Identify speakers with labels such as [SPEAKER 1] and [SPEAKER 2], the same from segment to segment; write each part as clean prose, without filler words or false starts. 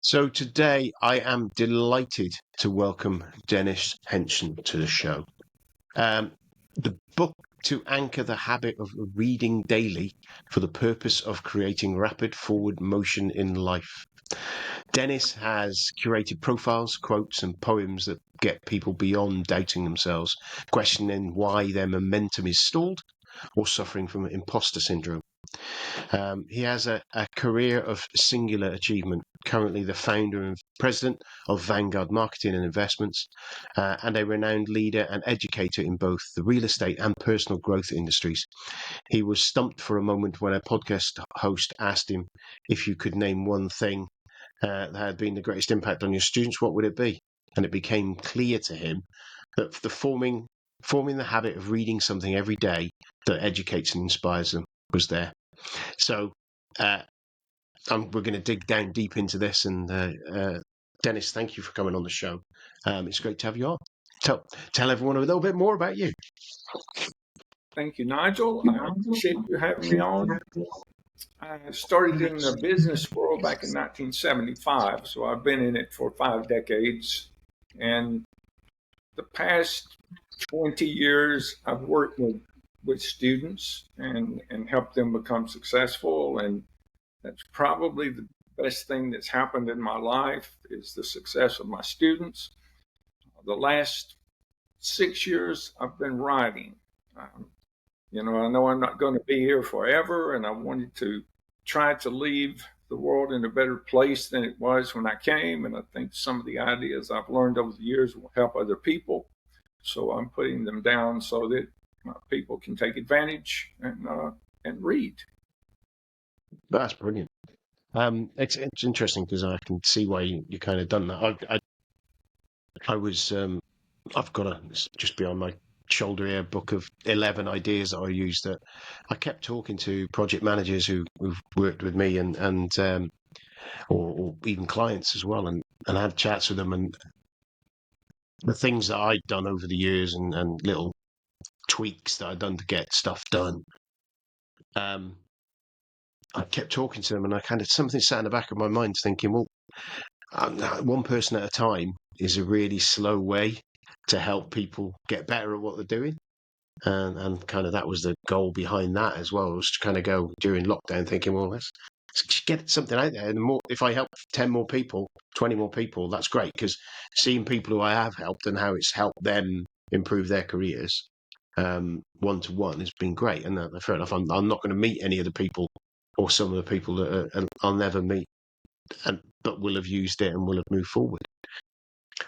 [SPEAKER 1] So today I am delighted to welcome Dennis Henson to the show. The book to anchor the habit of reading daily for the purpose of creating rapid forward motion in life. Dennis has curated profiles, quotes, and poems that get people beyond doubting themselves, questioning why their momentum is stalled or suffering from imposter syndrome. He has a career of singular achievement, currently the founder and president of Vanguard Marketing and Investments, and a renowned leader and educator in both the real estate and personal growth industries. He was stumped for a moment when a podcast host asked him if you could name one thing that had been the greatest impact on your students, what would it be? And it became clear to him that the forming the habit of reading something every day that educates and inspires them was there. So uh, we're going to dig down deep into this. And Dennis, thank you for coming on the show. It's great to have you on. Tell everyone a little bit more about you.
[SPEAKER 2] Thank you, Nigel. I appreciate you having me on. I started in the business world back in 1975, so I've been in it for 5 decades. And the past 20 years, I've worked with students and helped them become successful. And that's probably the best thing that's happened in my life is the success of my students. The last 6 years, I've been writing. I know I'm not going to be here forever, and I wanted to try to leave the world in a better place than it was when I came. And I think some of the ideas I've learned over the years will help other people. So I'm putting them down so that people can take advantage and read.
[SPEAKER 1] That's brilliant. It's interesting because I can see why you kind of done that. I've got just beyond my shoulder here book of 11 ideas that I use that I kept talking to project managers who've worked with me or even clients as well, and had chats with them, and the things that I'd done over the years and little tweaks that I'd done to get stuff done. I kept talking to them, and I kind of something sat in the back of my mind thinking, well, one person at a time is a really slow way to help people get better at what they're doing. And kind of that was the goal behind that as well, was to kind of go during lockdown thinking, well, let's get something out there. And if I help 10 more people, 20 more people, that's great, because seeing people who I have helped and how it's helped them improve their careers one-to-one has been great. And fair enough, I'm not going to meet any of the people or some of the people that I'll never meet, but will have used it and will have moved forward.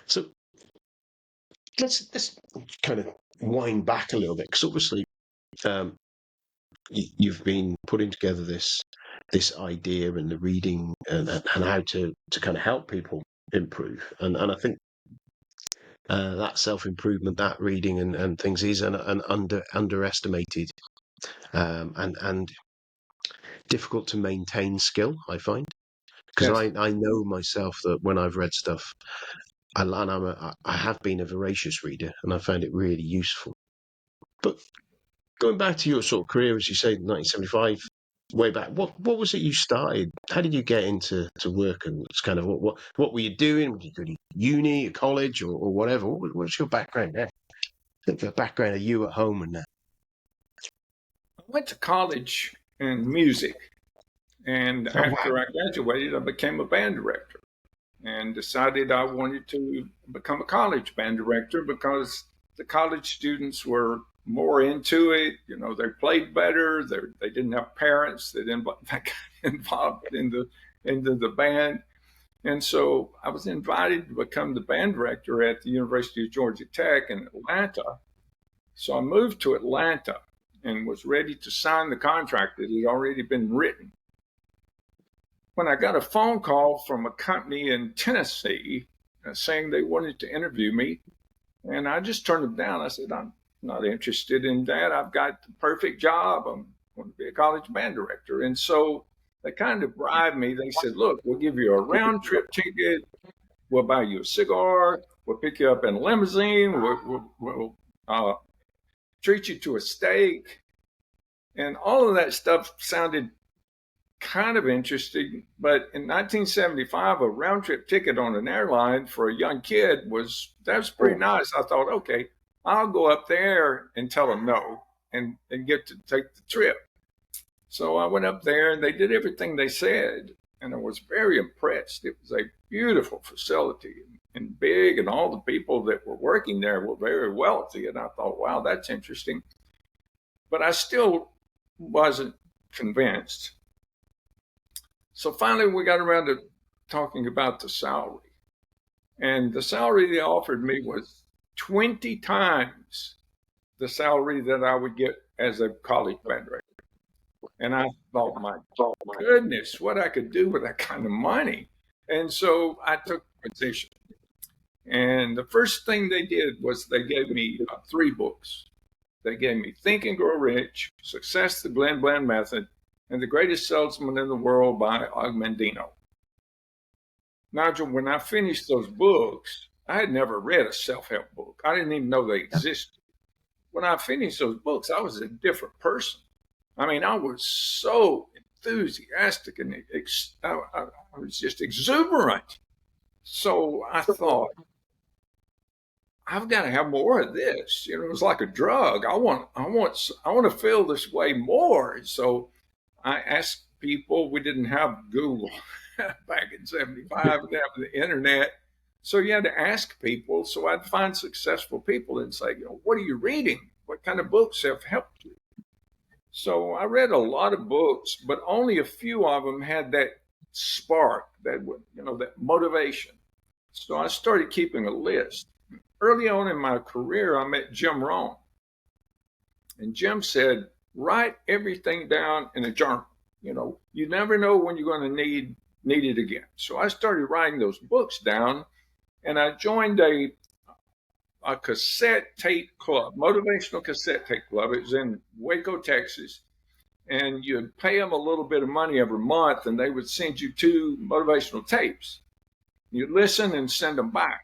[SPEAKER 1] So let's kind of wind back a little bit, because obviously you've been putting together this idea and the reading and how to kind of help people improve, and I think that self-improvement, that reading and things is an underestimated and difficult to maintain skill, I find, because
[SPEAKER 2] Yes.
[SPEAKER 1] I know myself that when I've read stuff, I have been a voracious reader, and I found it really useful. But going back to your sort of career, as you say, 1975, way back, what was it you started? How did you get into work, and it's kind of what were you doing? Were you go to uni, college, or whatever? What's your background there? The background of you at home and that.
[SPEAKER 2] I went to college in music. And after I graduated, I became a band director and decided I wanted to become a college band director because the college students were more into it. They played better. They didn't have parents that got involved into the band. And so I was invited to become the band director at the University of Georgia Tech in Atlanta. So I moved to Atlanta and was ready to sign the contract that had already been written, when I got a phone call from a company in Tennessee saying they wanted to interview me. And I just turned them down. I said, I'm not interested in that. I've got the perfect job. I'm going to be a college band director. And so they kind of bribed me. They said, look, we'll give you a round trip ticket. We'll buy you a cigar. We'll pick you up in a limousine. We'll treat you to a steak. And all of that stuff sounded kind of interesting. But in 1975, a round trip ticket on an airline for a young kid was pretty nice. I thought, okay, I'll go up there and tell them no and get to take the trip. So I went up there and they did everything they said. And I was very impressed. It was a beautiful facility and big, and all the people that were working there were very wealthy. And I thought, wow, that's interesting. But I still wasn't convinced. So finally, we got around to talking about the salary. And the salary they offered me was 20 times the salary that I would get as a college band director. And I thought, my goodness, what I could do with that kind of money. And so I took the position. And the first thing they did was they gave me 3 books. They gave me Think and Grow Rich, Success, the Glenn Bland Method, and The Greatest Salesman in the World by Og Mandino. Nigel, when I finished those books, I had never read a self-help book. I didn't even know they existed. When I finished those books, I was a different person. I mean, I was so enthusiastic and I was just exuberant. So I thought, I've got to have more of this. You know, it was like a drug. I want to feel this way more. So I asked people. We didn't have Google back in '75. We didn't have the internet, so you had to ask people. So I'd find successful people and say, what are you reading? What kind of books have helped you? So I read a lot of books, but only a few of them had that spark, that motivation. So I started keeping a list. Early on in my career, I met Jim Rohn. And Jim said, write everything down in a journal. You never know when you're going to need it again. So I started writing those books down, and I joined a cassette tape club, motivational cassette tape club. It was in Waco, Texas. And you'd pay them a little bit of money every month, and they would send you 2 motivational tapes. You'd listen and send them back,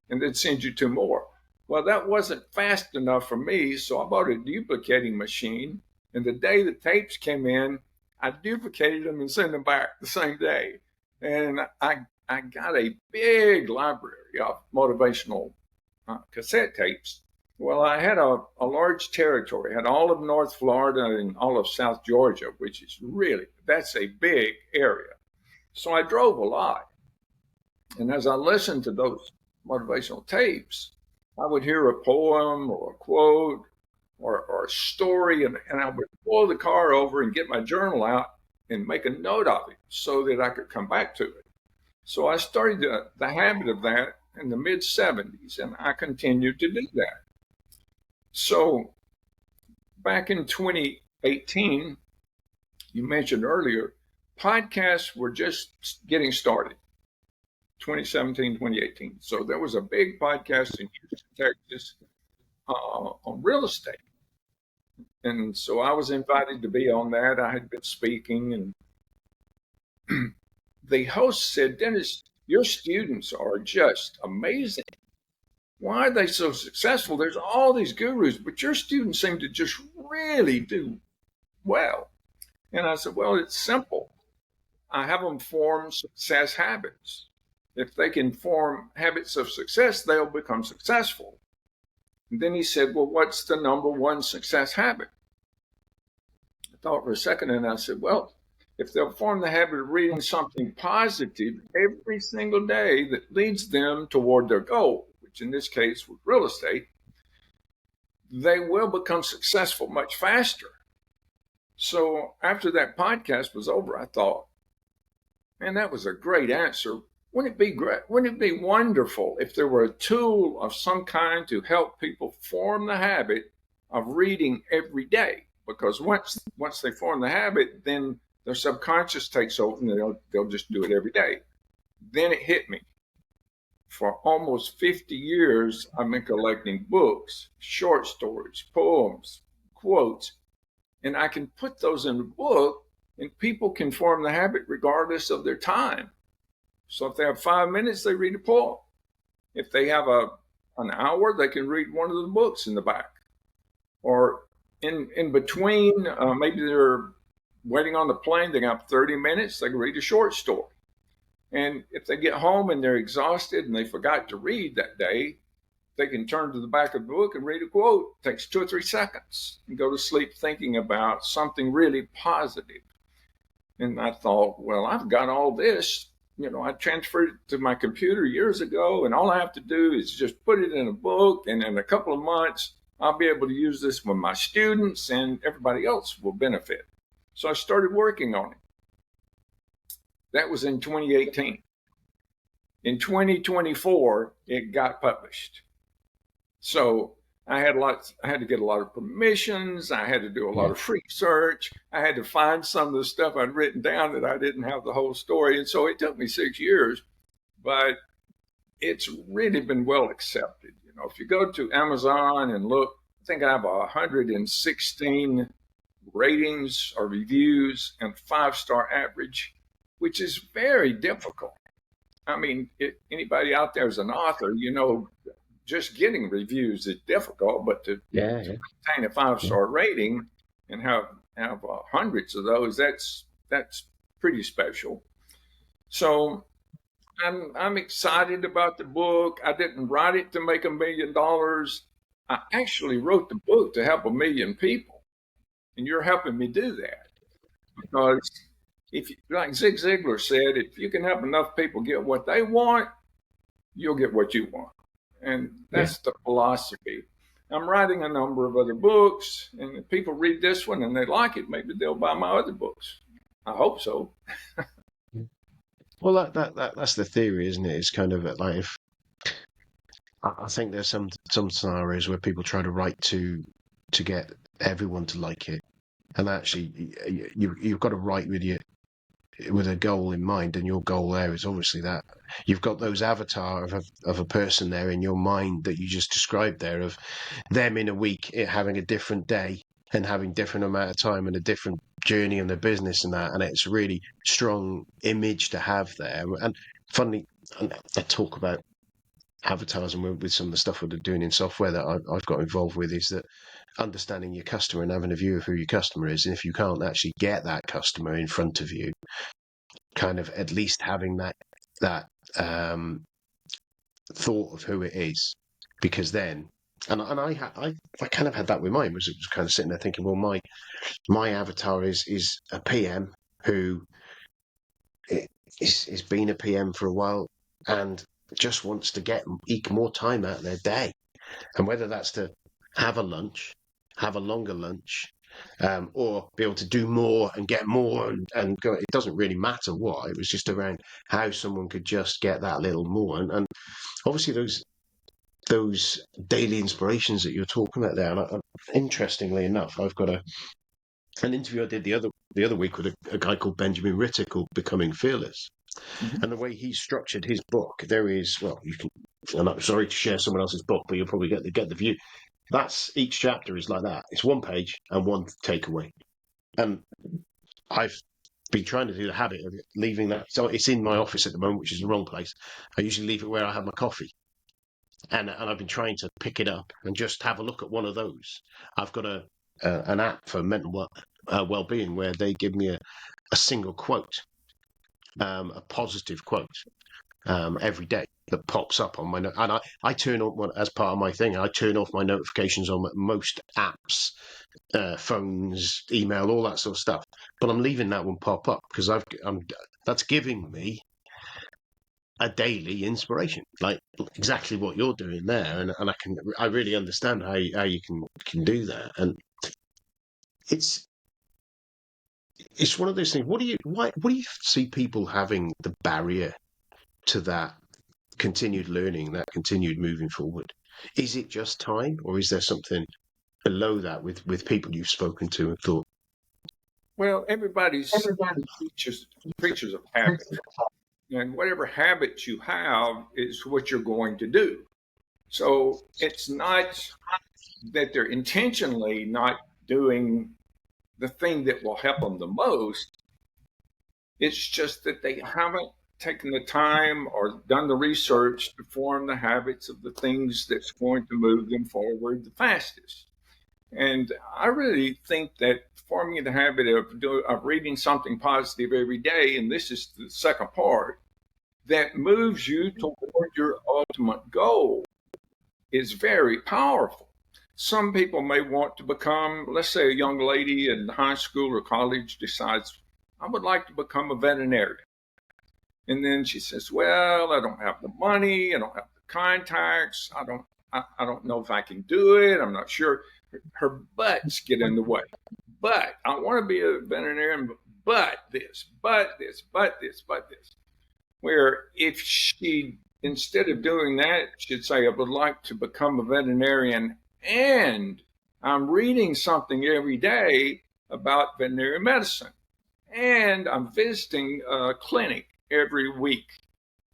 [SPEAKER 2] and they'd send you 2 more. Well, that wasn't fast enough for me, so I bought a duplicating machine. And the day the tapes came in, I duplicated them and sent them back the same day. And I got a big library of motivational cassette tapes. Well, I had a large territory. I had all of North Florida and all of South Georgia, which is that's a big area. So I drove a lot. And as I listened to those motivational tapes, I would hear a poem or a quote or a story, and I would pull the car over and get my journal out and make a note of it so that I could come back to it. So I started the habit of that in the mid-'70s, and I continued to do that. So back in 2018, you mentioned earlier, podcasts were just getting started, 2017, 2018. So there was a big podcast in Houston, Texas, on real estate. And so I was invited to be on that. I had been speaking, and the host said, Dennis, your students are just amazing. Why are they so successful? There's all these gurus, but your students seem to just really do well. And I said, well, it's simple. I have them form success habits. If they can form habits of success, they'll become successful. And then he said, well, what's the number 1 success habit? I thought for a second, and I said, well, if they'll form the habit of reading something positive every single day that leads them toward their goal, which in this case was real estate, they will become successful much faster. So after that podcast was over, I thought, man, that was a great answer. Wouldn't it be great? Wouldn't it be wonderful if there were a tool of some kind to help people form the habit of reading every day? Because once they form the habit, then their subconscious takes over and they'll just do it every day. Then it hit me. For almost 50 years, I've been collecting books, short stories, poems, quotes, and I can put those in a book, and people can form the habit regardless of their time. So if they have 5 minutes, they read a poem. If they have an hour, they can read one of the books in the back. Or in between, maybe they're waiting on the plane, they got 30 minutes, they can read a short story. And if they get home and they're exhausted and they forgot to read that day, they can turn to the back of the book and read a quote. It takes 2 or 3 seconds and go to sleep thinking about something really positive. And I thought, well, I've got all this. I transferred it to my computer years ago, and all I have to do is just put it in a book, and in a couple of months, I'll be able to use this with my students, and everybody else will benefit. So I started working on it. That was in 2018. In 2024, it got published. So I had to get a lot of permissions. I had to do a lot of research. I had to find some of the stuff I'd written down that I didn't have the whole story. And so it took me 6 years, but it's really been well accepted. If you go to Amazon and look, I think I have 116 ratings or reviews and 5-star average, which is very difficult. I mean, anybody out there is an author, just getting reviews is difficult, but to maintain a 5-star rating and have hundreds of those, that's pretty special. So I'm excited about the book. I didn't write it to make $1 million. I actually wrote the book to help 1 million people, and you're helping me do that, because like Zig Ziglar said, if you can help enough people get what they want, you'll get what you want. And that's the philosophy. I'm writing a number of other books, and if people read this one and they like it, maybe they'll buy my other books. I hope so.
[SPEAKER 1] Well, that's the theory, isn't it? It's kind of like, if I think there's some scenarios where people try to write to get everyone to like it, and actually you've got to write with a goal in mind, and your goal there is obviously that you've got those avatar of a person there in your mind that you just described there, of them in a week, having a different day and having different amount of time and a different journey in their business and that, and it's a really strong image to have there. And funny, I talk about avatars, and with some of the stuff we're doing in software that I've got involved with, is that understanding your customer and having a view of who your customer is. And if you can't actually get that customer in front of you, kind of at least having that thought of who it is, because then, and I kind of had that with mine, was kind of sitting there thinking, well, my avatar is a PM who is been a PM for a while and just wants to eke more time out of their day, and whether that's to have a longer lunch, or be able to do more and get more and go. It doesn't really matter what. It was just around how someone could just get that little more, and obviously those daily inspirations that you're talking about there. And interestingly enough, I've got an interview I did the other week with a guy called Benjamin Ritter, called Becoming Fearless. Mm-hmm. And the way he's structured his book, there is, well, you can. I'm not sorry to share someone else's book, but you'll probably get the view. That's, each chapter is like that. It's one page and one takeaway. And I've been trying to do the habit of leaving that. So it's in my office at the moment, which is the wrong place. I usually leave it where I have my coffee. And I've been trying to pick it up and just have a look at one of those. I've got an app for mental well-being where they give me a single quote, a positive quote, every day, that pops up on my note. And I turn on, as part of my thing, I turn off my notifications on most apps, phones, email, all that sort of stuff. But I'm leaving that one pop up because that's giving me a daily inspiration, like exactly what you're doing there. And I really understand how you can do that. And it's one of those things. What do you see people having the barrier to that continued learning, that continued moving forward? Is it just time, or is there something below that with people you've spoken to and thought?
[SPEAKER 2] Well, everybody's creatures of habit, and whatever habits you have is what you're going to do. So it's not that they're intentionally not doing the thing that will help them the most. It's just that they haven't taken the time or done the research to form the habits of the things that's going to move them forward the fastest. And I really think that forming the habit of reading something positive every day, and this is the second part, that moves you toward your ultimate goal is very powerful. Some people may want to become, let's say, a young lady in high school or college decides, I would like to become a veterinarian. And then she says, well, I don't have the money, I don't have the contacts, I don't know if I can do it, I'm not sure. Her buts get in the way. But I want to be a veterinarian, but this, but this, but this, but this. Where if she, instead of doing that, she'd say, I would like to become a veterinarian and I'm reading something every day about veterinary medicine and I'm visiting a clinic every week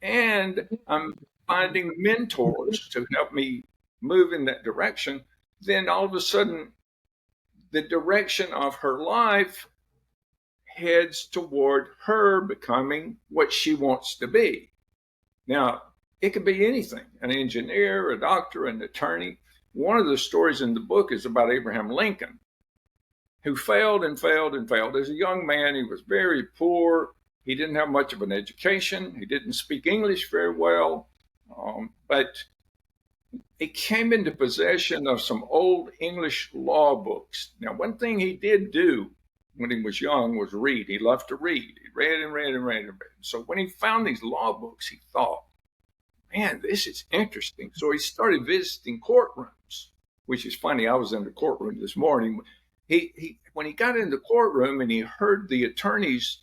[SPEAKER 2] and I'm finding mentors to help me move in that direction, then all of a sudden the direction of her life heads toward her becoming what she wants to be. Now, it could be anything, an engineer, a doctor, an attorney. One of the stories in the book is about Abraham Lincoln, who failed and failed and failed. As a young man, he was very poor. He didn't have much of an education. He didn't speak English very well. But he came into possession of some old English law books. Now, one thing he did do when he was young was read. He loved to read. He read and read and read and read. So when he found these law books, he thought, man, this is interesting. So he started visiting courtrooms, which is funny. I was in the courtroom this morning. When he got in the courtroom and he heard the attorneys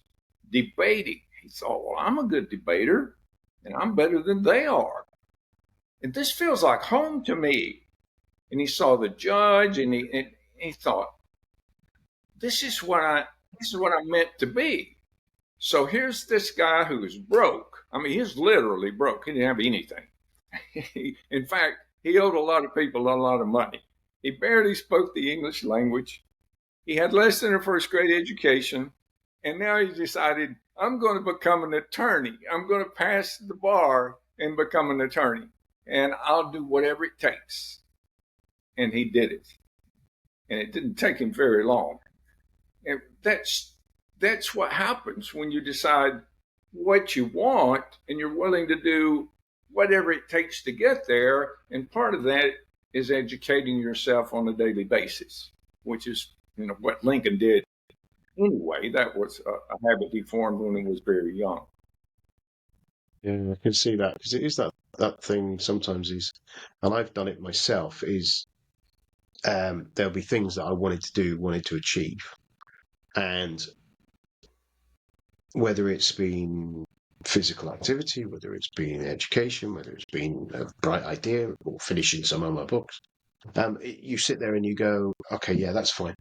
[SPEAKER 2] debating, he thought, well, I'm a good debater and I'm better than they are. And this feels like home to me. And he saw the judge and he thought, this is what I'm meant to be. So here's this guy who is broke. I mean, he's literally broke. He didn't have anything. In fact, he owed a lot of people a lot of money. He barely spoke the English language. He had less than a first grade education. And now he's decided, I'm going to become an attorney. I'm going to pass the bar and become an attorney. And I'll do whatever it takes. And he did it. And it didn't take him very long. And that's what happens when you decide what you want and you're willing to do whatever it takes to get there. And part of that is educating yourself on a daily basis, which is, what Lincoln did anyway. That was a habit he formed when he was very young.
[SPEAKER 1] Yeah, I can see that because it is that thing sometimes is, and I've done it myself, is there'll be things that I wanted to do, wanted to achieve. And whether it's been physical activity, whether it's been education, whether it's been a bright idea or finishing some of my books, you sit there and you go, okay, yeah, that's fine.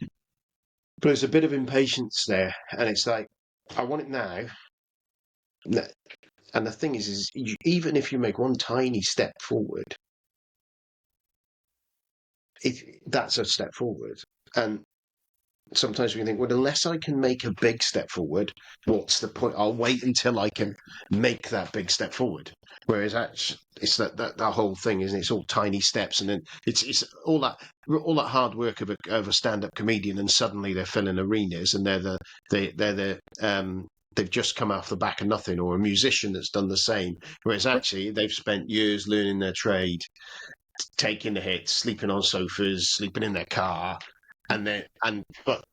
[SPEAKER 1] But there's a bit of impatience there. And it's like, I want it now. And the thing is even if you make one tiny step forward, that's a step forward. And sometimes we think, well, unless I can make a big step forward, what's the point? I'll wait until I can make that big step forward. Whereas actually, it's that whole thing, isn't it? It's all tiny steps, and then it's all that hard work of a stand-up comedian, and suddenly they're filling arenas, and they've just come off the back of nothing, or a musician that's done the same. Whereas actually, they've spent years learning their trade, taking the hits, sleeping on sofas, sleeping in their car. But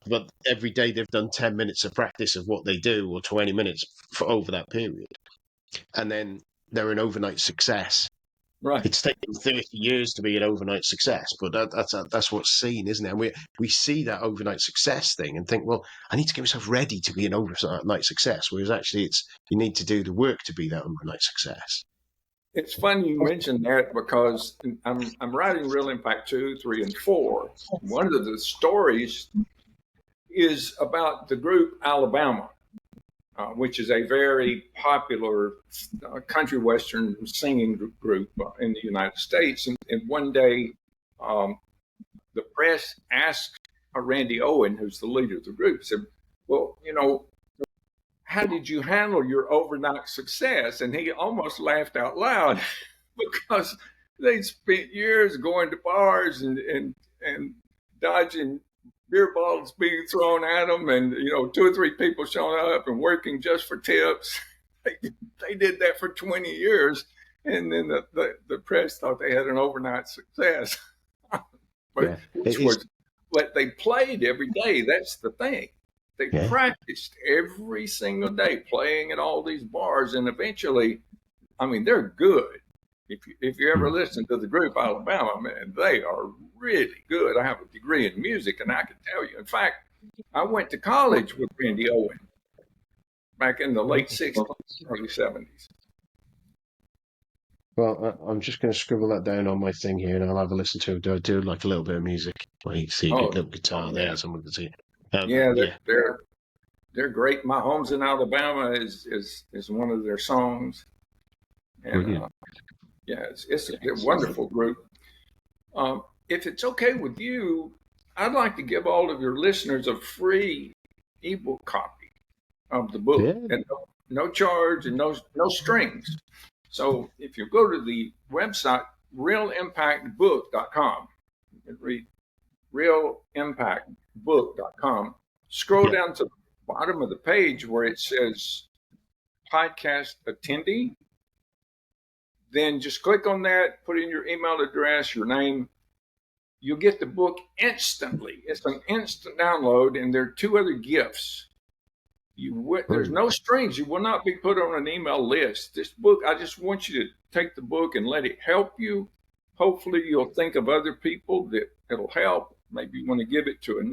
[SPEAKER 1] every day they've done 10 minutes of practice of what they do, or 20 minutes for over that period, and then they're an overnight success.
[SPEAKER 2] Right.
[SPEAKER 1] It's taken 30 years to be an overnight success, but that's what's seen, isn't it? And we see that overnight success thing and think, well, I need to get myself ready to be an overnight success, whereas actually you need to do the work to be that overnight success.
[SPEAKER 2] It's funny you mentioned that because I'm writing Real Impact 2, 3, and 4. One of the stories is about the group Alabama, which is a very popular country western singing group in the United States. And one day, the press asked Randy Owen, who's the leader of the group, said, well, how did you handle your overnight success? And he almost laughed out loud because they'd spent years going to bars and dodging beer bottles being thrown at them, and 2 or 3 people showing up and working just for tips. They did that for 20 years, and then the press thought they had an overnight success. but
[SPEAKER 1] Yeah, it
[SPEAKER 2] which
[SPEAKER 1] is.
[SPEAKER 2] was, but they played every day. That's the thing. They
[SPEAKER 1] Yeah.
[SPEAKER 2] practiced every single day, playing at all these bars, and eventually, I mean, they're good. If you ever listen to the group Alabama, man, they are really good. I have a degree in music, and I can tell you. In fact, I went to college with Randy Owen back in the late '60s, early '70s.
[SPEAKER 1] Well, I'm just going to scribble that down on my thing here, and I'll have a listen to it. I do like a little bit of music. Well, you see a
[SPEAKER 2] Oh,
[SPEAKER 1] little guitar there,
[SPEAKER 2] man,
[SPEAKER 1] someone can see.
[SPEAKER 2] yeah,
[SPEAKER 1] Yeah,
[SPEAKER 2] they're great. My Home's in Alabama is one of their songs, and
[SPEAKER 1] brilliant.
[SPEAKER 2] yeah, it's a wonderful group. If it's okay with you, I'd like to give all of your listeners a free ebook copy of the book,
[SPEAKER 1] Yeah,
[SPEAKER 2] and no charge and no strings. So if you go to the website realimpactbook.com, you can read realimpactbook.com. Scroll
[SPEAKER 1] yeah,
[SPEAKER 2] down to the bottom of the page where it says podcast attendee. Then just click on that, put in your email address, your name. You'll get the book instantly. It's an instant download, and there are 2 other gifts. There's no strings. You will not be put on an email list. This book, I just want you to take the book and let it help you. Hopefully, you'll think of other people that it'll help. Maybe you want to give it to a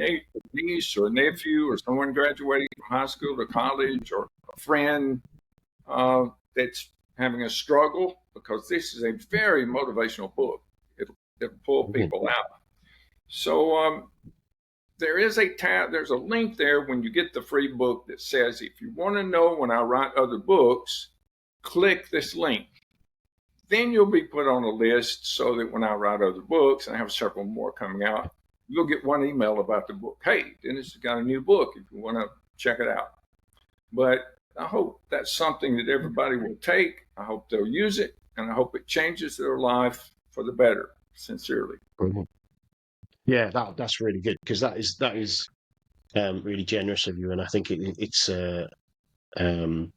[SPEAKER 2] niece or a nephew or someone graduating from high school or college, or a friend that's having a struggle, because this is a very motivational book. It'll pull
[SPEAKER 1] brilliant.
[SPEAKER 2] people out. So there's a link there when you get the free book that says, if you want to know when I write other books, click this link. Then you'll be put on a list so that when I write other books, and I have several more coming out, you'll get one email about the book. Hey, Dennis has got a new book if you want to check it out. But I hope that's something that everybody will take. I hope they'll use it, and I hope it changes their life for the better. Sincerely.
[SPEAKER 1] Brilliant. Yeah, that's really good, because that is really generous of you, and I think it's um,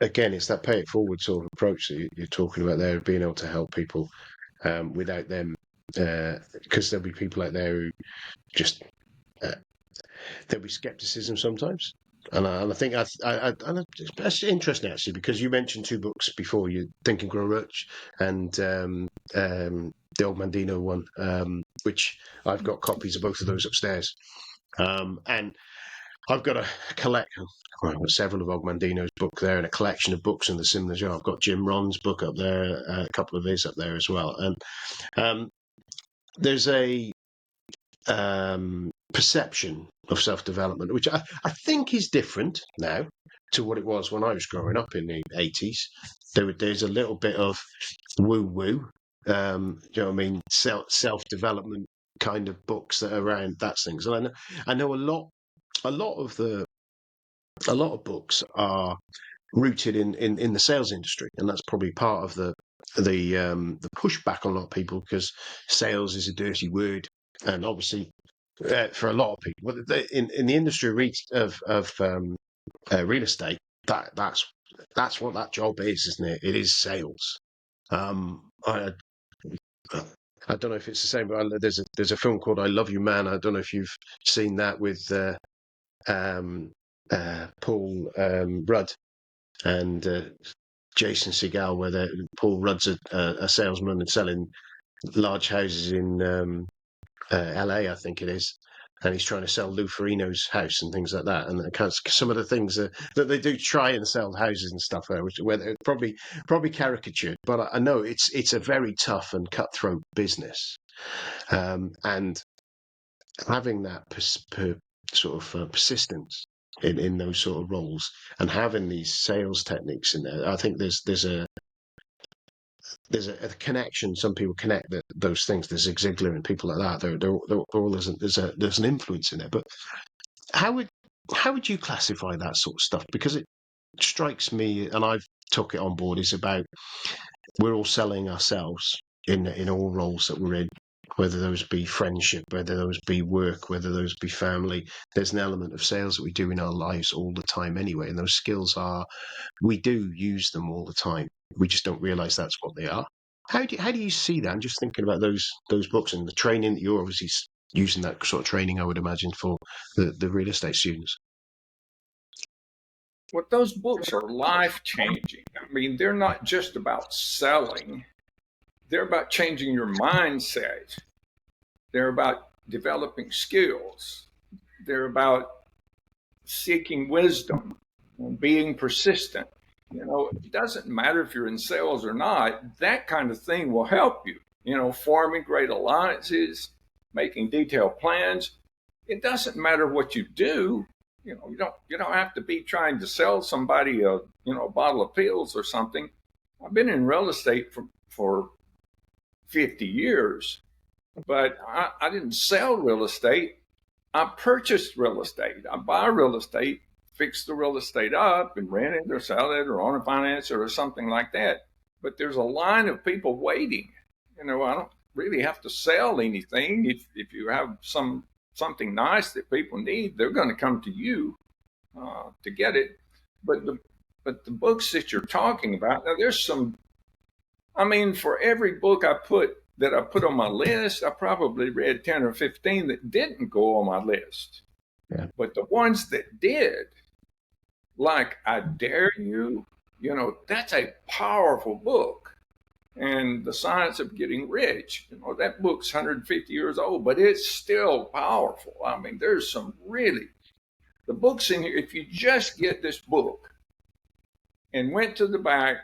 [SPEAKER 1] again, it's that pay it forward sort of approach that you're talking about there, being able to help people without them, because there'll be people out there who just there'll be skepticism sometimes. And I think that's interesting, actually, because you mentioned 2 books before. You Think and Grow Rich, and the Old Mandino one, which I've got copies of both of those upstairs. And I've got a collection, well, I've got several of Og Mandino's book there, and a collection of books in the similar genre. I've got Jim Ron's book up there, a couple of his up there as well. And there's a perception of self-development, which I think is different now to what it was when I was growing up in the 80s. There's a little bit of woo-woo, you know what I mean, self-development kind of books that are around that things. And I know a lot of books are rooted in the sales industry, and that's probably part of the pushback on a lot of people, because sales is a dirty word, and obviously for a lot of people in the industry of real estate, that's what that job is, isn't it? It is sales. I don't know if it's the same, but there's a film called I Love You Man. I don't know if you've seen that, with um, Paul Rudd and Jason Segel, where Paul Rudd's a salesman and selling large houses in LA, I think it is, and he's trying to sell Lou Ferrigno's house and things like that. And some of the things that they do try and sell houses and stuff there, where they're probably caricatured, but I know it's a very tough and cutthroat business, and having that sort of persistence in those sort of roles, and having these sales techniques in there, I think there's a connection. Some people connect those things. There's Zig Ziglar and people like that. They're all there's an influence in it. But how would you classify that sort of stuff? Because it strikes me, and I've took it on board, is about we're all selling ourselves in all roles that we're in. whether those be friendship, whether those be work, whether those be family. There's an element of sales that we do in our lives all the time anyway. And those skills we do use them all the time. We just don't realize that's what they are. How do you see that? I'm just thinking about those books and the training that you're obviously using that sort of training, I would imagine, for the real estate students.
[SPEAKER 2] Well, those books are life changing. I mean, they're not just about selling, they're about changing your mindset. They're about developing skills. They're about seeking wisdom and being persistent. It doesn't matter if you're in sales or not, that kind of thing will help you. Forming great alliances, making detailed plans. It doesn't matter what you do. You don't have to be trying to sell somebody a bottle of pills or something. I've been in real estate for 50 years, but I didn't sell real estate. I purchased real estate. I buy real estate, fix the real estate up and rent it or sell it or own a finance or something like that. But there's a line of people waiting. I don't really have to sell anything. If you have something nice that people need, they're going to come to you to get it. But the books that you're talking about, now there's some. I mean, for every book I put on my list, I probably read 10 or 15 that didn't go on my list.
[SPEAKER 1] Yeah.
[SPEAKER 2] But the ones that did, like I Dare You, that's a powerful book. And The Science of Getting Rich, that book's 150 years old, but it's still powerful. I mean, there's some the books in here, if you just get this book and went to the back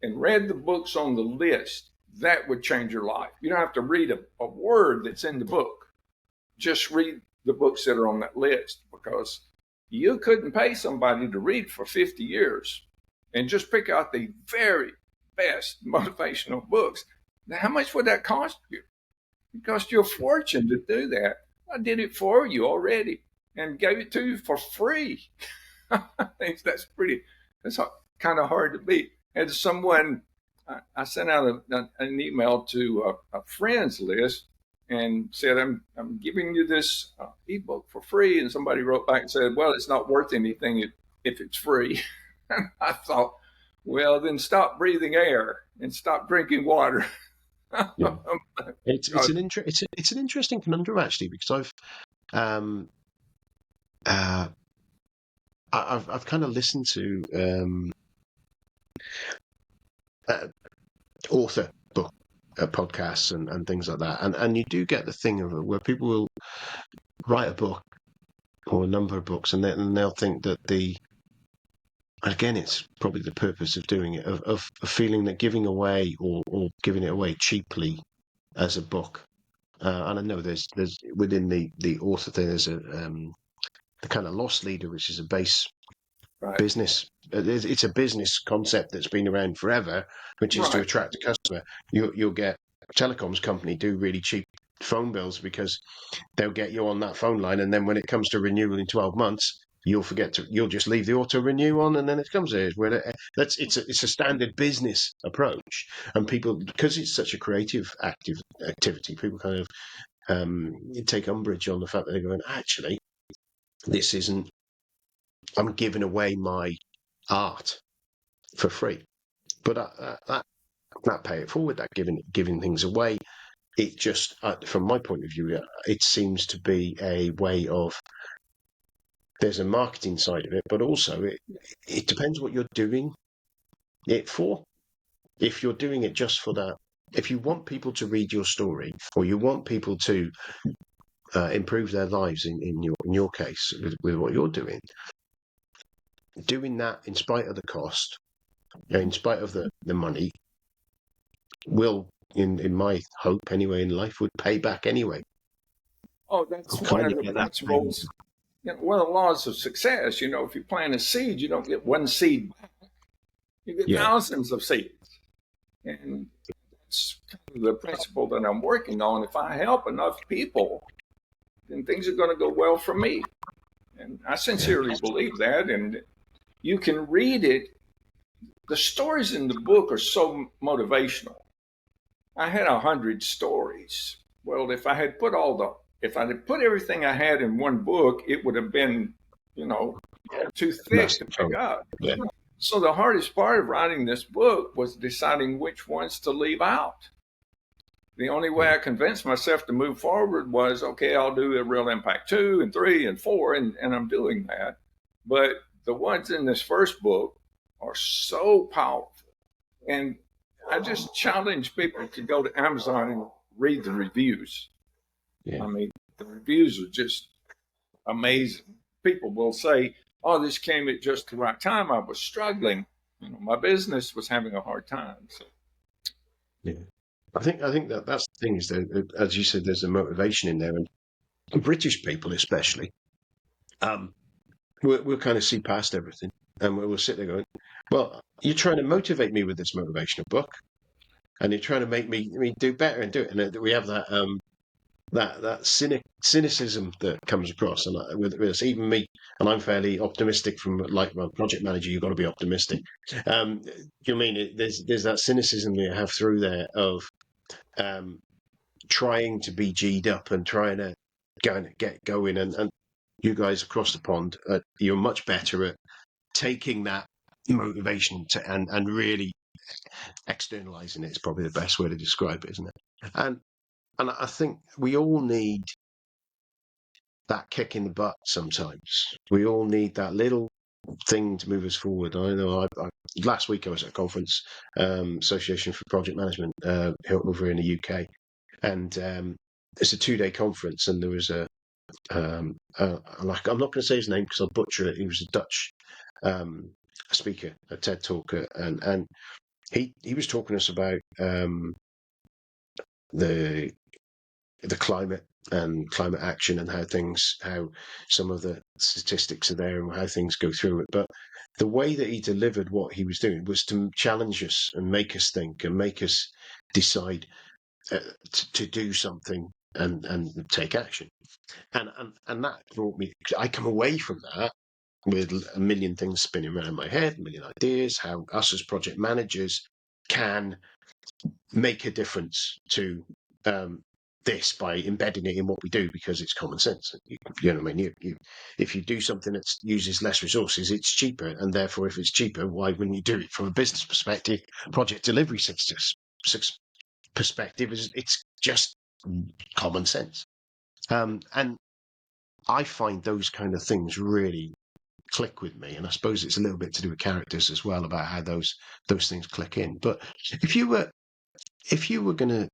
[SPEAKER 2] and read the books on the list, that would change your life. You don't have to read a word that's in the book. Just read the books that are on that list, because you couldn't pay somebody to read for 50 years and just pick out the very best motivational books. Now, how much would that cost you? It cost you a fortune to do that. I did it for you already and gave it to you for free. I think that's kind of hard to beat. And someone, I sent out an email to a friends list and said, I'm giving you this ebook for free. And somebody wrote back and said, well, it's not worth anything if it's free. And I thought, well, then stop breathing air and stop drinking water.
[SPEAKER 1] Yeah. It's an interesting conundrum, actually, because I've kind of listened to author book podcasts and things like that, and you do get the thing of it where people will write a book or a number of books, and they'll think that again, it's probably the purpose of doing it, of feeling that giving away or giving it away cheaply as a book. And I know there's within the author thing, there's the kind of loss leader, which is a base business. It's a business concept that's been around forever, which is to attract a customer. You'll get a telecoms company do really cheap phone bills because they'll get you on that phone line, and then when it comes to renewal in 12 months, you'll just leave the auto renew on, and then it comes here. It's a standard business approach, and people, because it's such a creative activity, people kind of take umbrage on the fact that they're going, actually, this isn't. I'm giving away my art for free, but that pay it forward, that giving things away, it just, from my point of view, it seems to be a way of. There's a marketing side of it, but also it depends what you're doing it for. If you're doing it just for that, if you want people to read your story, or you want people to improve their lives in your case with what you're doing that in spite of the cost, in spite of the money, will, in my hope anyway in life, would pay back anyway.
[SPEAKER 2] Oh, that's one of the principles. One of the laws of success, if you plant a seed, you don't get one seed back. You get thousands of seeds. And that's kind of the principle that I'm working on. If I help enough people, then things are going to go well for me. And I sincerely believe that. And you can read it. The stories in the book are so motivational. I had 100 stories. Well, if I had put everything I had in one book, it would have been, you know, too thick to
[SPEAKER 1] Massive
[SPEAKER 2] pick
[SPEAKER 1] chunk.
[SPEAKER 2] up.
[SPEAKER 1] Yeah.
[SPEAKER 2] So the hardest part of writing this book was deciding which ones to leave out. The only way
[SPEAKER 1] Yeah.
[SPEAKER 2] I convinced myself to move forward was, okay, I'll do a real impact 2 and 3 and 4, and I'm doing that. But the ones in this first book are so powerful. And I just challenge people to go to Amazon and read the reviews.
[SPEAKER 1] Yeah.
[SPEAKER 2] I mean, the reviews are just amazing. People will say, "Oh, this came at just the right time. I was struggling. My business was having a hard time." So,
[SPEAKER 1] Yeah. I think that's the thing is that, as you said, there's a motivation in there, and British people especially, um, we'll kind of see past everything, and we'll sit there going, "Well, you're trying to motivate me with this motivational book, and you're trying to make me do better and do it." And we have that cynicism that comes across, and with us, even me, and I'm fairly optimistic from like my project manager. You've got to be optimistic. You mean there's that cynicism that you have through there of um, trying to be G'd up and trying to get going, and you guys across the pond, you're much better at taking that motivation and really externalizing it. Is probably the best way to describe it, isn't it? And I think we all need that kick in the butt sometimes. We all need that little thing to move us forward. I know last week I was at a conference, Association for Project Management, over in the UK, and it's a 2-day conference, and there was like, I'm not going to say his name because I'll butcher it. He was a Dutch speaker, a TED talker, and he was talking to us about the climate and climate action and how some of the statistics are there and how things go through it. But the way that he delivered what he was doing was to challenge us and make us think and make us decide to do something and take action. And that brought me. I come away from that with a million things spinning around my head, a million ideas. How us as project managers can make a difference to um, this by embedding it in what we do because it's common sense. You know what I mean? If you do something that uses less resources, it's cheaper, and therefore, if it's cheaper, why wouldn't you do it? From a business perspective, project delivery perspective is it's just common sense. And I find those kind of things really click with me, and I suppose it's a little bit to do with characters as well about how those things click in. But if you were going to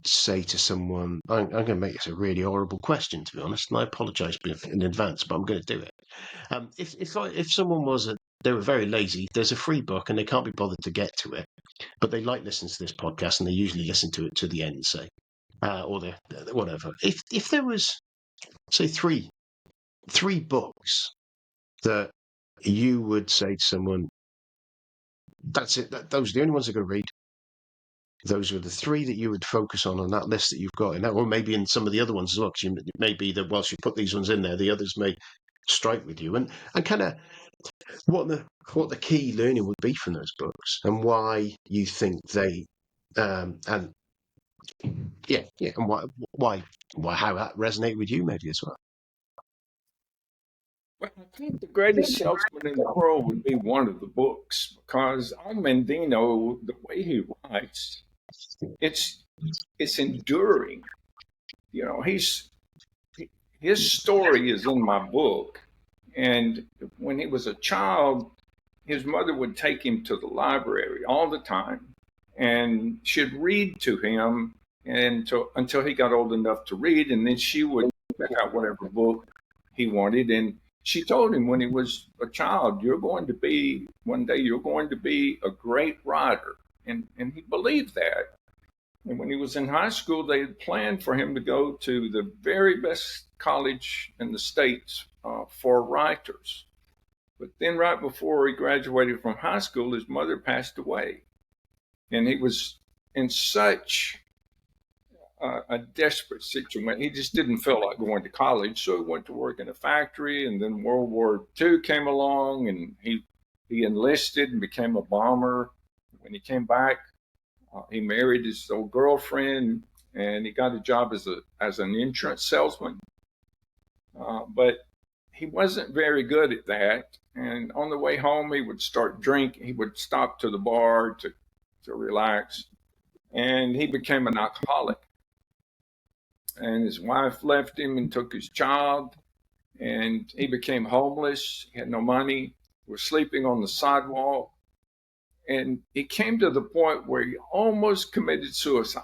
[SPEAKER 1] say to someone, I'm going to make this a really horrible question, to be honest, and I apologise in advance, but I'm going to do it. If someone they were very lazy, there's a free book and they can't be bothered to get to it, but they like listening to this podcast and they usually listen to it to the end, say, or the whatever. If there was, say, three books that you would say to someone, that's it, those are the only ones they're going to read. Those are the three that you would focus on that list that you've got in that, or maybe in some of the other ones as well. Because it may be that whilst you put these ones in there, the others may strike with you, and kind of what the key learning would be from those books, and why you think they, and and why how that resonated with you maybe as well.
[SPEAKER 2] well, I think the greatest salesman in the world would be one of the books because Al Mendino, the way he writes, it's it's enduring. You know, his story is in my book, and when he was a child, his mother would take him to the library all the time, and she'd read to him until he got old enough to read, and then she would pick out whatever book he wanted. And she told him when he was a child, one day you're going to be a great writer. And he believed that. And when he was in high school, they had planned for him to go to the very best college in the States for writers. But then, right before he graduated from high school, his mother passed away. And he was in such a desperate situation. He just didn't feel like going to college. So he went to work in a factory. And then World War II came along, and he enlisted and became a bomber. When he came back, he married his old girlfriend, and he got a job as an insurance salesman. But he wasn't very good at that. And on the way home, he would start drinking. He would stop to the bar to relax, and he became an alcoholic. And his wife left him and took his child, and he became homeless. He had no money, was sleeping on the sidewalk, and he came to the point where he almost committed suicide.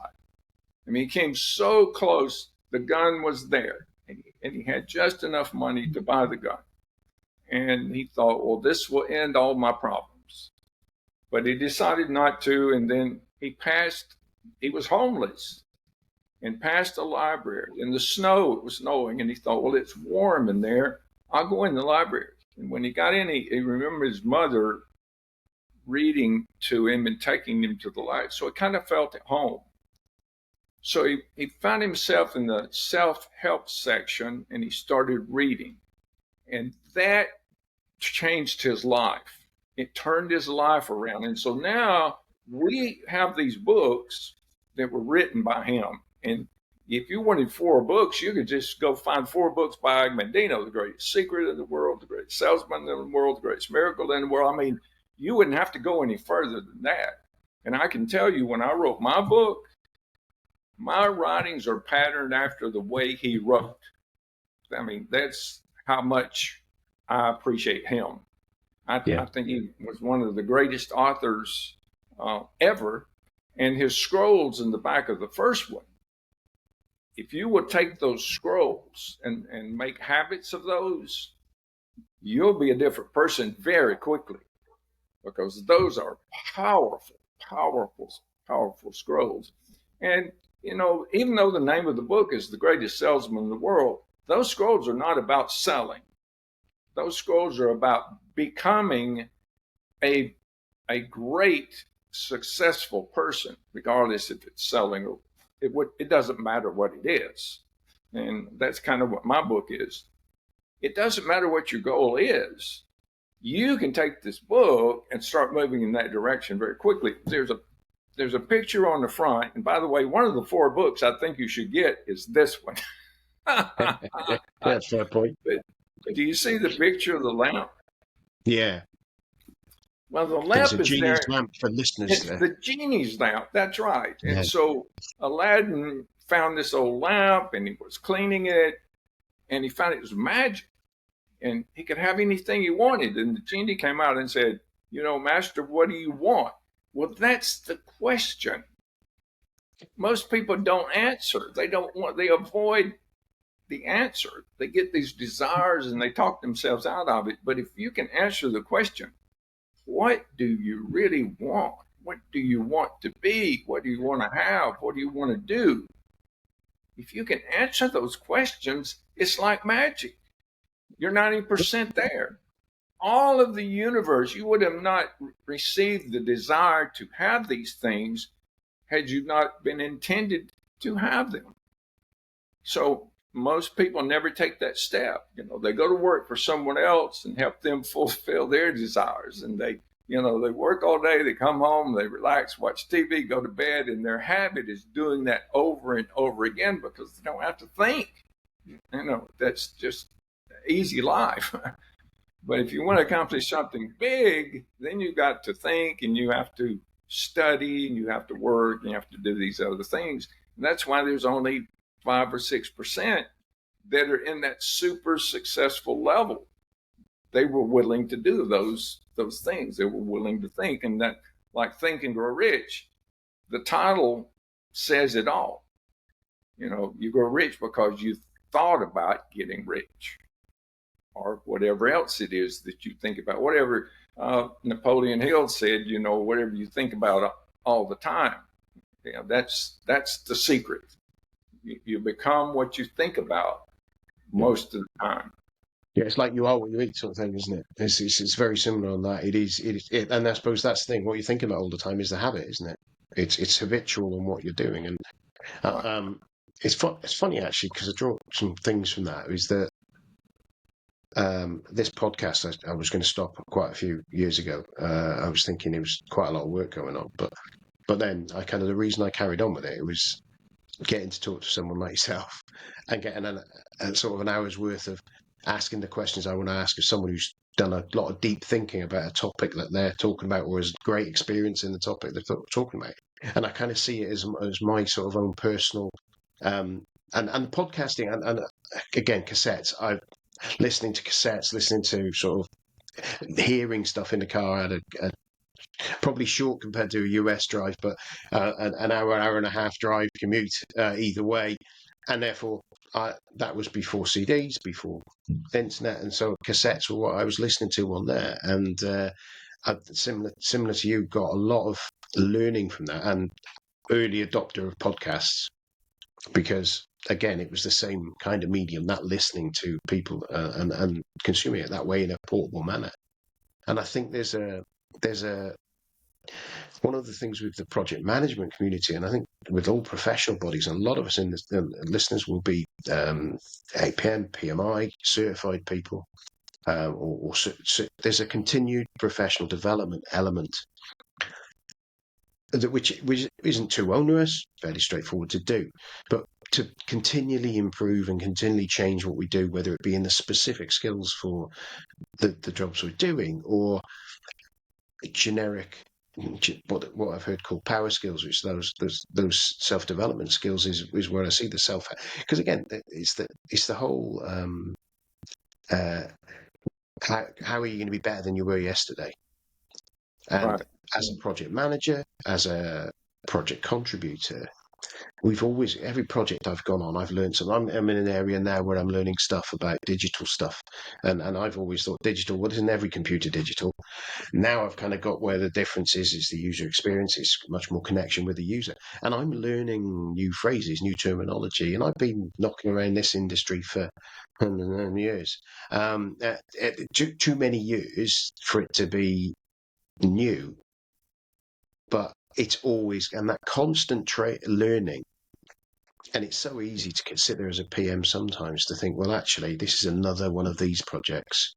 [SPEAKER 2] I mean, he came so close, the gun was there, and he had just enough money to buy the gun. And he thought, well, this will end all my problems. But he decided not to, and then he was homeless, and passed a library. In the snow, it was snowing, and he thought, well, it's warm in there. I'll go in the library. And when he got in, he remembered his mother reading to him and taking him to the light. So he kind of felt at home. So he found himself in the self-help section, and he started reading. And that changed his life. It turned his life around. And so now we have these books that were written by him. And if you wanted 4 books, you could just go find 4 books by Mendino, the greatest secret in the world, the greatest salesman in the world, the greatest miracle in the world. I mean, you wouldn't have to go any further than that. And I can tell you, when I wrote my book, my writings are patterned after the way he wrote. I mean, that's how much I appreciate him. I think he was one of the greatest authors ever. And his scrolls in the back of the first one, if you would take those scrolls and make habits of those, you'll be a different person very quickly, because those are powerful, powerful, powerful scrolls. And, you know, even though the name of the book is The Greatest Salesman in the World, those scrolls are not about selling. Those scrolls are about becoming a great, successful person, regardless if it's selling or it doesn't matter what it is. And that's kind of what my book is. It doesn't matter what your goal is. You can take this book and start moving in that direction very quickly. There's a picture on the front. And by the way, one of the 4 books I think you should get is this one.
[SPEAKER 1] That's fair point.
[SPEAKER 2] But do you see the picture of the lamp?
[SPEAKER 1] Yeah.
[SPEAKER 2] Well, the lamp is there.
[SPEAKER 1] Lamp for listeners.
[SPEAKER 2] It's the genie's lamp. That's right.
[SPEAKER 1] Yeah.
[SPEAKER 2] And so Aladdin found this old lamp, and he was cleaning it, and he found it was magic, and he could have anything he wanted. And the genie came out and said, you know, Master, what do you want? Well, that's the question. Most people don't answer. They avoid the answer. They get these desires and they talk themselves out of it. But if you can answer the question, what do you really want? What do you want to be? What do you want to have? What do you want to do? If you can answer those questions, it's like magic. You're 90% there. All of the universe, you would have not received the desire to have these things had you not been intended to have them. So most people never take that step. You know, they go to work for someone else and help them fulfill their desires. And they work all day, they come home, they relax, watch TV, go to bed, and their habit is doing that over and over again because they don't have to think. You know, that's just easy life. But if you want to accomplish something big, then you got to think, and you have to study, and you have to work, and you have to do these other things. And that's why there's only 5 or 6% that are in that super successful level. They were willing to do those things. They were willing to think. And that, like Think and Grow Rich, the title says it all. You know, you grow rich because you thought about getting rich, or whatever else it is that you think about. Whatever Napoleon Hill said, you know, whatever you think about all the time. You know, that's the secret. You become what you think about most of the time.
[SPEAKER 1] Yeah, it's like you are what you eat, sort of thing, isn't it? It's very similar on that. It is, and I suppose that's the thing. What you're thinking about all the time is the habit, isn't it? It's habitual in what you're doing, and it's funny actually, because I draw some things from that. Is that this podcast I was going to stop quite a few years ago. I was thinking it was quite a lot of work going on, but then the reason I carried on with it was getting to talk to someone like yourself and getting a sort of an hour's worth of asking the questions I want to ask of someone who's done a lot of deep thinking about a topic that they're talking about or has great experience in the topic they're talking about. And I kind of see it as my sort of own personal and podcasting and again cassettes. I listening to cassettes, listening to sort of hearing stuff in the car. I had a probably short compared to a US drive, but an hour and a half drive commute either way, and therefore that was before CDs, before internet, and so cassettes were what I was listening to on there, and similar to you, got a lot of learning from that, and early adopter of podcasts because again it was the same kind of medium, that listening to people and consuming it that way in a portable manner. And I think there's a one of the things with the project management community, and I think with all professional bodies, and a lot of us in the listeners will be APM, PMI certified people, there's a continued professional development element which isn't too onerous, fairly straightforward to do, but to continually improve and continually change what we do, whether it be in the specific skills for the jobs we're doing or generic, what I've heard called power skills, which those self-development skills is where I see the self, because again it's the whole how are you going to be better than you were yesterday? And
[SPEAKER 2] Right.
[SPEAKER 1] as a project manager, as a project contributor, every project I've gone on, I've learned something. I'm in an area now where I'm learning stuff about digital stuff, and I've always thought digital. Well, isn't every computer digital? Now I've kind of got where the difference is the user experience. It's much more connection with the user, and I'm learning new phrases, new terminology, and I've been knocking around this industry for years. Too many years for it to be new, but it's always, and that constant learning. And it's so easy to consider as a PM sometimes to think, well, actually, this is another one of these projects.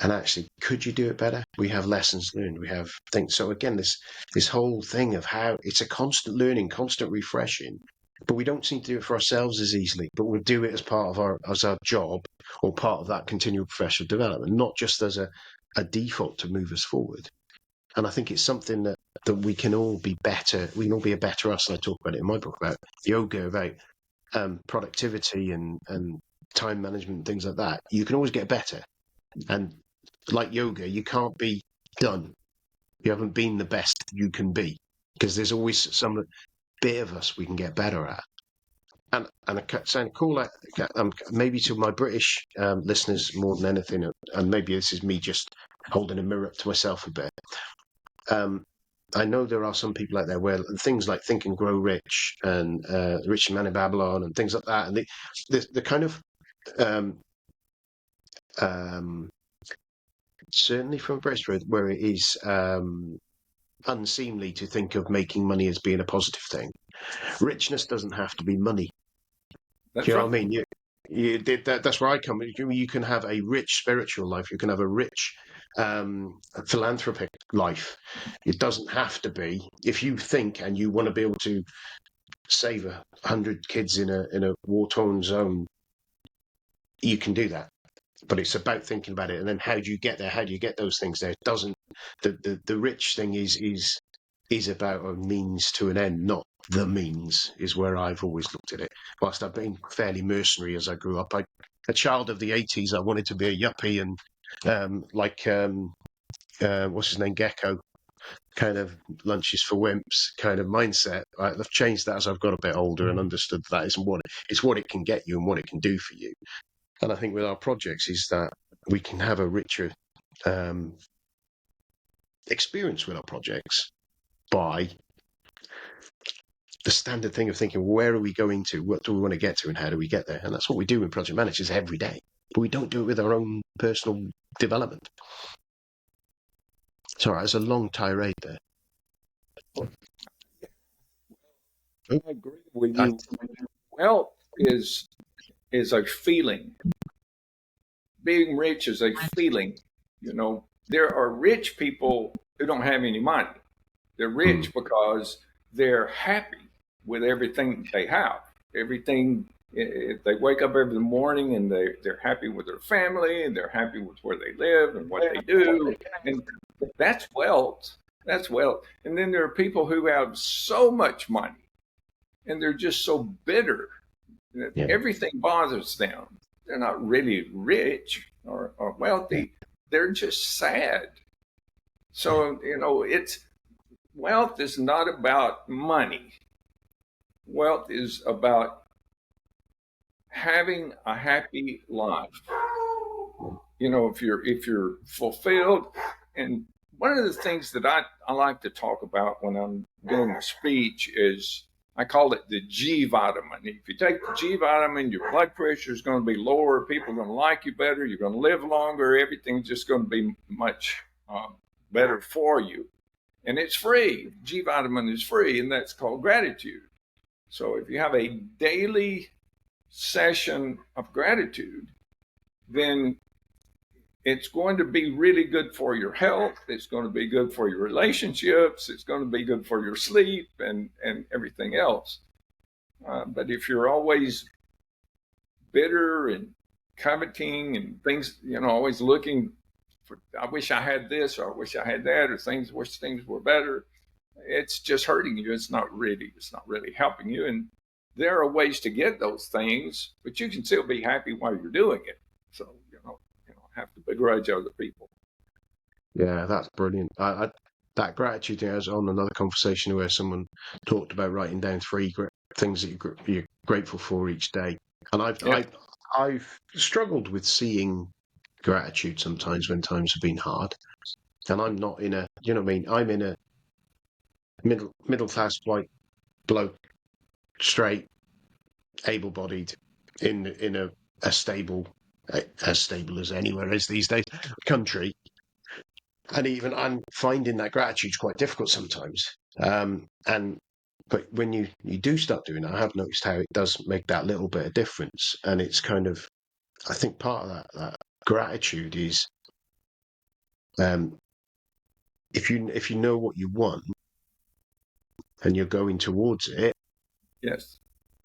[SPEAKER 1] And actually, could you do it better? We have lessons learned. We have things. So again, this whole thing of how it's a constant learning, constant refreshing, but we don't seem to do it for ourselves as easily. But we'll do it as part of our job or part of that continual professional development, not just as a default to move us forward. And I think it's something that we can all be better. We can all be a better us. And I talk about it in my book about yoga, about productivity and time management and things like that. You can always get better. And like yoga, you can't be done. You haven't been the best you can be because there's always some bit of us we can get better at. And I sound cool, maybe to my British listeners more than anything, and maybe this is me just holding a mirror up to myself a bit. I know there are some people out there where things like Think and Grow Rich and Rich Man in Babylon and things like that, and the kind of certainly from a British where it is unseemly to think of making money as being a positive thing. Richness doesn't have to be money.
[SPEAKER 2] That's
[SPEAKER 1] Do you know
[SPEAKER 2] right.
[SPEAKER 1] what I mean? That's where I come. You can have a rich spiritual life. You can have a rich philanthropic life. It doesn't have to be. If you think and you want to be able to save 100 kids in a war-torn zone, you can do that. But it's about thinking about it, and then how do you get there? How do you get those things there? It doesn't. The rich thing is about a means to an end, not the means. Is where I've always looked at it. Whilst I've been fairly mercenary as I grew up, a child of the 80s, I wanted to be a yuppie and what's his name, Gecko, kind of lunches for wimps kind of mindset. I've changed that as I've got a bit older and understood that isn't what it can get you and what it can do for you. And I think with our projects is that we can have a richer experience with our projects by the standard thing of thinking, where are we going to? What do we want to get to? And how do we get there? And that's what we do in project managers every day. But we don't do it with our own personal development. Sorry, it's a long tirade there.
[SPEAKER 2] I agree with you. Wealth is a feeling. Being rich is a feeling. You know, there are rich people who don't have any money. They're rich because they're happy. with everything they have. Everything, if they wake up every morning and they're happy with their family and they're happy with where they live and what they do, and that's wealth. That's wealth. And then there are people who have so much money and they're just so bitter that
[SPEAKER 1] Yeah.
[SPEAKER 2] everything bothers them. They're not really rich or
[SPEAKER 1] Yeah.
[SPEAKER 2] wealthy. They're just sad. So, it's wealth is not about money. Wealth is about having a happy life. If you're fulfilled. And one of the things that I like to talk about when I'm doing a speech is I call it the G vitamin. If you take the G vitamin, your blood pressure is going to be lower, people are going to like you better, you're going to live longer, everything's just going to be much better for you. And it's free. G vitamin is free, and that's called gratitude. So if you have a daily session of gratitude, then it's going to be really good for your health. It's going to be good for your relationships. It's going to be good for your sleep and everything else. But if you're always bitter and coveting and things, always looking for, I wish I had this, or I wish I had that, or wish things were better, it's just hurting you. It's not really helping you. And there are ways to get those things, but you can still be happy while you're doing it. So, you don't have to begrudge other people.
[SPEAKER 1] Yeah, that's brilliant. That gratitude thing, I was on another conversation where someone talked about writing down three things that you're grateful for each day, and
[SPEAKER 2] Yeah,
[SPEAKER 1] I've struggled with seeing gratitude sometimes when times have been hard, and I'm not in a, you know what I mean? I'm in a middle class white bloke, straight, able bodied, in a stable, as stable as anywhere is these days, country. And even I'm finding that gratitude's quite difficult sometimes. And but when you do start doing that, I have noticed how it does make that little bit of difference. And it's kind of, I think part of that gratitude is, um, if you know what you want and you're going towards it,
[SPEAKER 2] yes.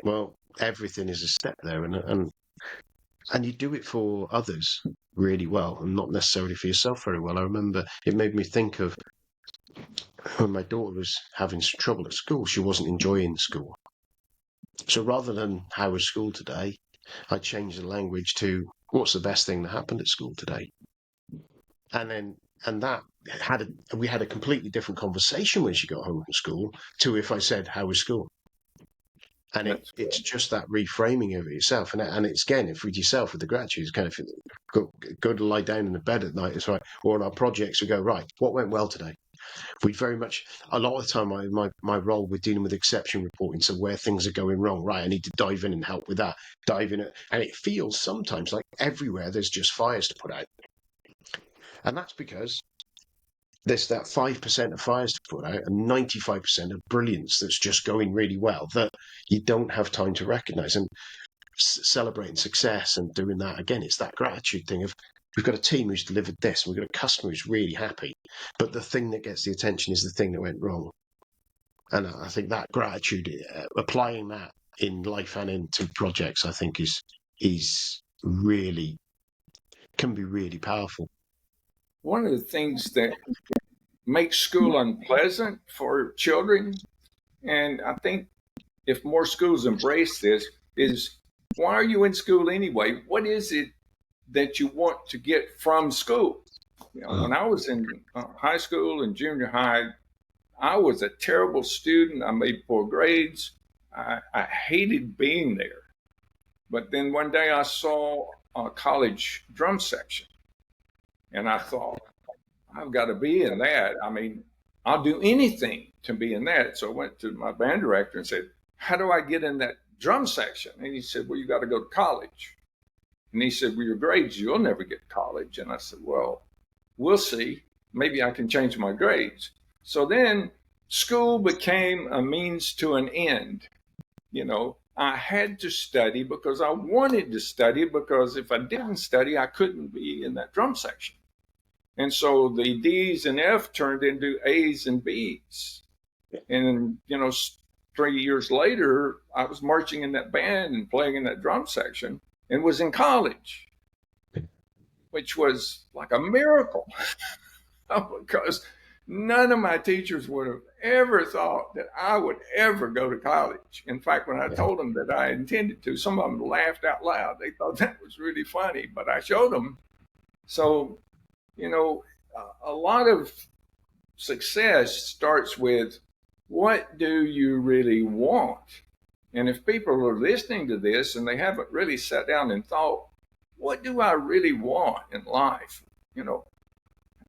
[SPEAKER 1] well, everything is a step there, and you do it for others really well, and not necessarily for yourself very well. I remember it made me think of when my daughter was having some trouble at school. She wasn't enjoying school. So rather than how was school today, I changed the language to what's the best thing that happened at school today. And then and that we had a completely different conversation when she got home from school to if I said how was school. And
[SPEAKER 2] That's
[SPEAKER 1] it's
[SPEAKER 2] good.
[SPEAKER 1] just that reframing of it yourself. And it's again, if with yourself with the gratitude, it's kind of go to lie down in the bed at night, it's right. Or on our projects, we go, right, what went well today? We very much, a lot of the time, my role with dealing with exception reporting, so where things are going wrong, right, I need to dive in and help with that, dive in. And it feels sometimes like everywhere there's just fires to put out. And that's because there's that 5% of fires to put out and 95% of brilliance that's just going really well that you don't have time to recognize. And celebrating success and doing that again, it's that gratitude thing of we've got a team who's delivered this and we've got a customer who's really happy, but the thing that gets the attention is the thing that went wrong. And I think that gratitude, applying that in life and into projects, I think is really, can be really powerful.
[SPEAKER 2] One of the things that makes school unpleasant for children, and I think if more schools embrace this, is why are you in school anyway? What is it that you want to get from school? When I was in high school and junior high, I was a terrible student. I made poor grades. I hated being there. But then one day I saw a college drum section, and I thought, I've got to be in that. I mean, I'll do anything to be in that. So I went to my band director and said, how do I get in that drum section? And he said, well, you got to go to college. And he said, well, your grades, you'll never get to college. And I said, well, we'll see. Maybe I can change my grades. So then school became a means to an end. I had to study because I wanted to study, because if I didn't study, I couldn't be in that drum section. And so the D's and F turned into A's and B's. And, 3 years later, I was marching in that band and playing in that drum section and was in college, which was like a miracle because none of my teachers would have ever thought that I would ever go to college. In fact, when I told them that I intended to, some of them laughed out loud. They thought that was really funny, but I showed them. So, a lot of success starts with, what do you really want? And if people are listening to this and they haven't really sat down and thought, what do I really want in life?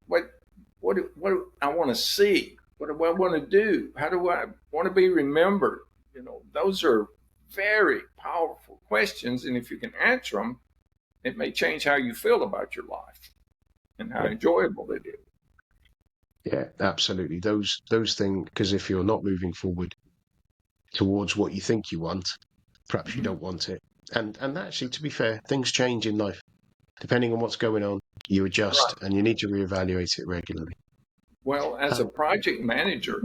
[SPEAKER 2] What do I want to see? What do I want to do? How do I want to be remembered? Those are very powerful questions. And if you can answer them, it may change how you feel about your life and how enjoyable it is.
[SPEAKER 1] Yeah, absolutely. Those things, because if you're not moving forward towards what you think you want, perhaps you don't want it. And actually, to be fair, things change in life. Depending on what's going on, you adjust and you need to reevaluate it regularly.
[SPEAKER 2] Well, as a project manager,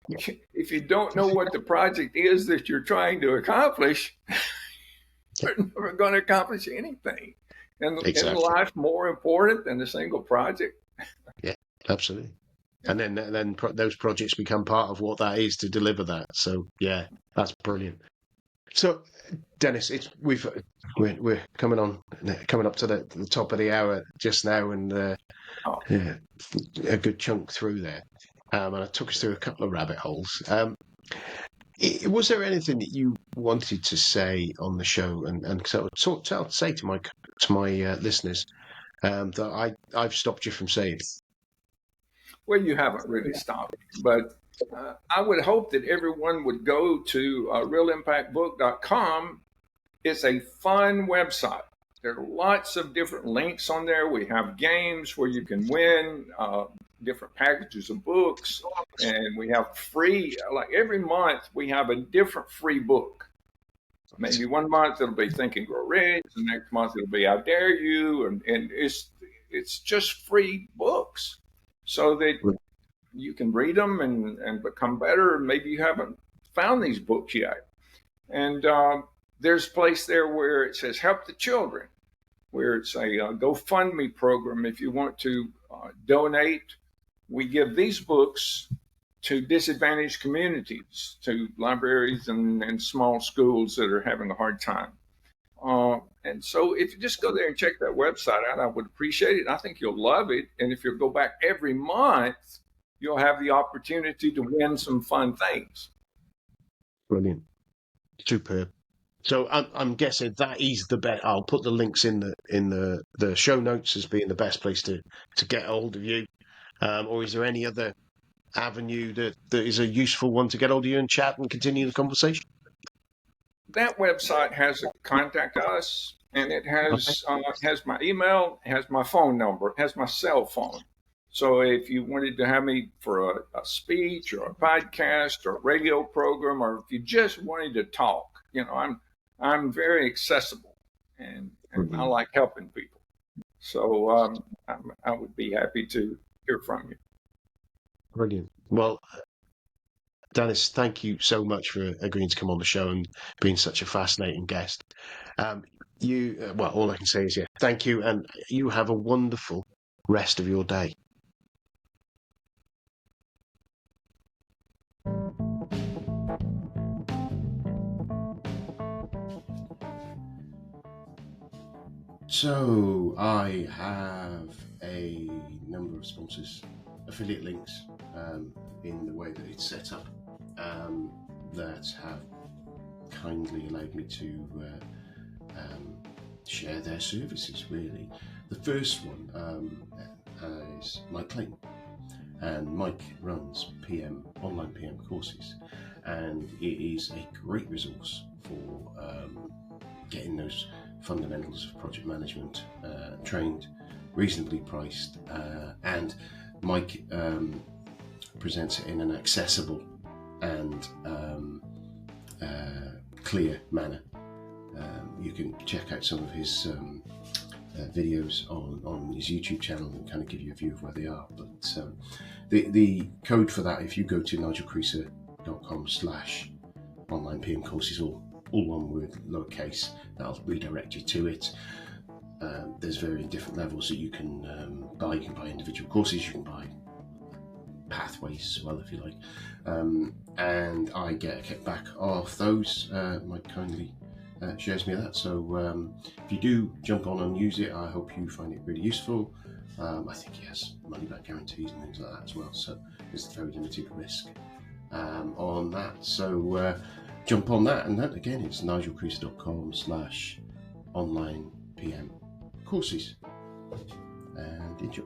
[SPEAKER 2] if you don't know what the project is that you're trying to accomplish, you're never going to accomplish anything. And
[SPEAKER 1] Exactly.
[SPEAKER 2] in life, more important than a single project.
[SPEAKER 1] Yeah, absolutely. And then those projects become part of what that is to deliver that. So yeah, that's brilliant. So Dennis, we're coming up to the top of the hour just now, and a good chunk through there. And I took us through a couple of rabbit holes. Was there anything that you wanted to say on the show, and so say to my listeners that I've stopped you from saying?
[SPEAKER 2] Well, you haven't really stopped, but I would hope that everyone would go to realimpactbook.com. It's a fun website. There are lots of different links on there. We have games where you can win different packages of books, and we have free, like every month, we have a different free book. Maybe one month it'll be Think and Grow Rich, the next month it'll be I Dare You, and it's just free books so that you can read them and become better. Maybe you haven't found these books yet. And there's a place there where it says Help the Children, where it's a GoFundMe program. If you want to donate, we give these books to disadvantaged communities, to libraries and small schools that are having a hard time. And so if you just go there and check that website out, I would appreciate it. I think you'll love it. And if you'll go back every month, you'll have the opportunity to win some fun things.
[SPEAKER 1] Brilliant. Superb. So I'm guessing that is the best. I'll put the links in the show notes as being the best place to get hold of you. Or is there any other avenue that is a useful one to get hold of you and chat and continue the conversation?
[SPEAKER 2] That website has a contact us, and it has my email, it has my phone number, it has my cell phone. So if you wanted to have me for a speech or a podcast or a radio program, or if you just wanted to talk, I'm very accessible, and I like helping people. So I would be happy to hear from you.
[SPEAKER 1] Brilliant. Well, Dennis, thank you so much for agreeing to come on the show and being such a fascinating guest. All I can say is, thank you, and you have a wonderful rest of your day. So I have a number of sponsors, affiliate links in the way that it's set up that have kindly allowed me to share their services, really. The first one is Mike Clayton, and Mike runs online PM courses, and it is a great resource for getting those fundamentals of project management trained, reasonably priced, and Mike presents it in an accessible and clear manner. You can check out some of his videos on his YouTube channel and kind of give you a view of where they are. But the code for that, if you go to nigelcreaser.com/ online PM courses, all one word, lowercase. That'll redirect you to it. There's very different levels that you can buy. You can buy individual courses, you can buy pathways as well, if you like. And I get a kickback off those. Mike kindly shares me of that. So if you do jump on and use it, I hope you find it really useful. I think he has money back guarantees and things like that as well. So there's very limited risk on that. So jump on that. And that again, it's nigelcruiser.com/online PM courses. And enjoy.